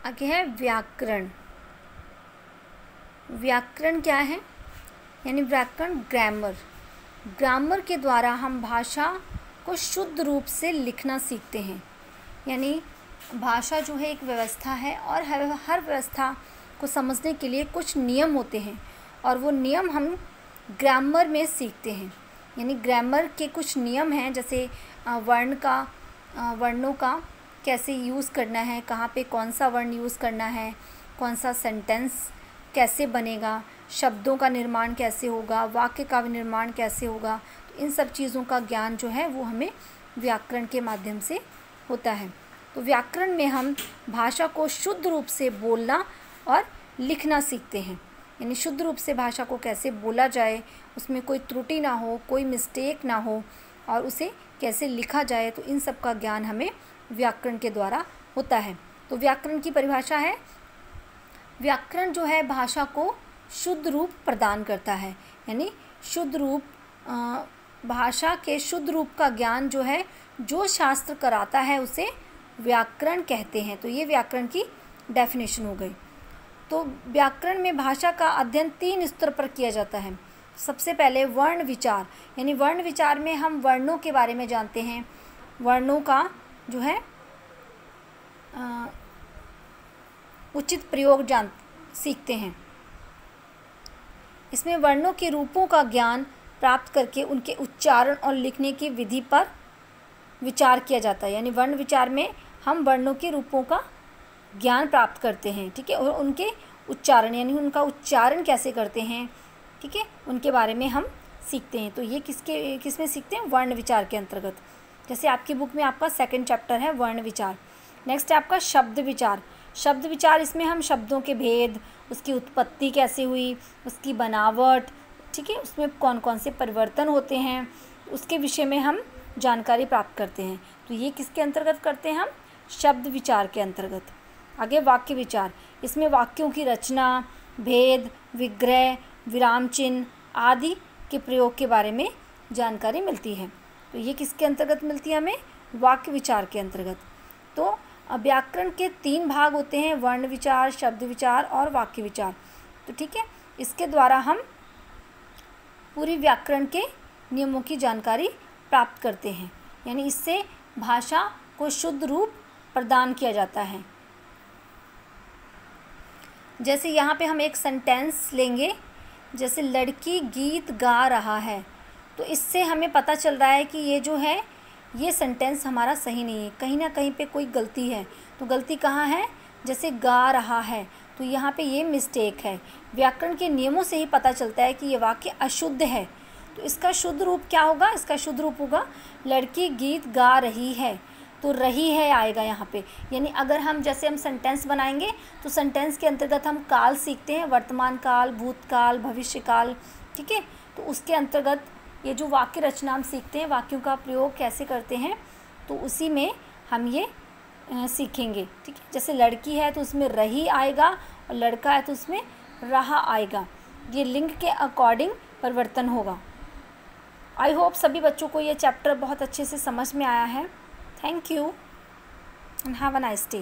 आगे है व्याकरण। व्याकरण क्या है? यानी व्याकरण ग्रामर। ग्रामर के द्वारा हम भाषा को शुद्ध रूप से लिखना सीखते हैं। यानी भाषा जो है एक व्यवस्था है और हर व्यवस्था को समझने के लिए कुछ नियम होते हैं और वो नियम हम ग्रामर में सीखते हैं। यानी ग्रामर के कुछ नियम हैं, जैसे वर्णों का कैसे यूज़ करना है, कहाँ पे कौन सा वर्ण यूज़ करना है, कौन सा सेंटेंस कैसे बनेगा, शब्दों का निर्माण कैसे होगा, वाक्य का निर्माण कैसे होगा। तो इन सब चीज़ों का ज्ञान जो है वो हमें व्याकरण के माध्यम से होता है। तो व्याकरण में हम भाषा को शुद्ध रूप से बोलना और लिखना सीखते हैं। यानी शुद्ध रूप से भाषा को कैसे बोला जाए, उसमें कोई त्रुटि ना हो, कोई मिस्टेक ना हो, और उसे कैसे लिखा जाए, तो इन सब का ज्ञान हमें व्याकरण के द्वारा होता है। तो व्याकरण की परिभाषा है, व्याकरण जो है भाषा को शुद्ध रूप प्रदान करता है। यानी शुद्ध रूप, भाषा के शुद्ध रूप का ज्ञान जो है जो शास्त्र कराता है उसे व्याकरण कहते हैं। तो ये व्याकरण की डेफिनेशन हो गई। तो व्याकरण में भाषा का अध्ययन 3 स्तर पर किया जाता है। सबसे पहले वर्ण विचार। यानी वर्ण विचार में हम वर्णों के बारे में जानते हैं, वर्णों का जो है उचित प्रयोग सीखते हैं। इसमें वर्णों के रूपों का ज्ञान प्राप्त करके उनके उच्चारण और लिखने की विधि पर विचार किया जाता है। यानी वर्ण विचार में हम वर्णों के रूपों का ज्ञान प्राप्त करते हैं, ठीक है, और उनके उच्चारण, यानी उनका उच्चारण कैसे करते हैं, ठीक है, उनके बारे में हम सीखते हैं। तो ये किसमें सीखते हैं? वर्ण विचार के अंतर्गत। जैसे आपकी बुक में आपका 2nd चैप्टर है वर्ण विचार। नेक्स्ट है आपका शब्द विचार। शब्द विचार, इसमें हम शब्दों के भेद, उसकी उत्पत्ति कैसे हुई, उसकी बनावट, ठीक है, उसमें कौन कौन से परिवर्तन होते हैं, उसके विषय में हम जानकारी प्राप्त करते हैं। तो ये किसके अंतर्गत करते हैं हम? शब्द विचार के अंतर्गत। आगे वाक्य विचार। इसमें वाक्यों की रचना, भेद, विग्रह, विराम चिन्ह आदि के प्रयोग के बारे में जानकारी मिलती है। तो ये किसके अंतर्गत मिलती है हमें? वाक्य विचार के अंतर्गत। तो व्याकरण के 3 भाग होते हैं, वर्ण विचार, शब्द विचार और वाक्य विचार। तो ठीक है, इसके द्वारा हम पूरी व्याकरण के नियमों की जानकारी प्राप्त करते हैं। यानी इससे भाषा को शुद्ध रूप प्रदान किया जाता है। जैसे यहाँ पे हम एक सेंटेंस लेंगे, जैसे लड़की गीत गा रहा है, तो इससे हमें पता चल रहा है कि ये जो है ये सेंटेंस हमारा सही नहीं है, कहीं ना कहीं पे कोई गलती है। तो गलती कहाँ है? जैसे गा रहा है, तो यहाँ पे ये मिस्टेक है। व्याकरण के नियमों से ही पता चलता है कि ये वाक्य अशुद्ध है। तो इसका शुद्ध रूप क्या होगा? इसका शुद्ध रूप होगा लड़की गीत गा रही है, तो रही है आएगा यहाँ पे। यानी अगर हम जैसे हम सेंटेंस बनाएंगे तो सेंटेंस के अंतर्गत हम काल सीखते हैं, वर्तमान काल, भूतकाल, भविष्य काल, ठीक है। तो उसके अंतर्गत ये जो वाक्य रचना हम सीखते हैं, वाक्यों का प्रयोग कैसे करते हैं, तो उसी में हम ये सीखेंगे, ठीक है। जैसे लड़की है तो उसमें रही आएगा और लड़का है तो उसमें रहा आएगा। ये लिंग के अकॉर्डिंग परिवर्तन होगा। आई होप सभी बच्चों को ये चैप्टर बहुत अच्छे से समझ में आया है। Thank you and have a nice day.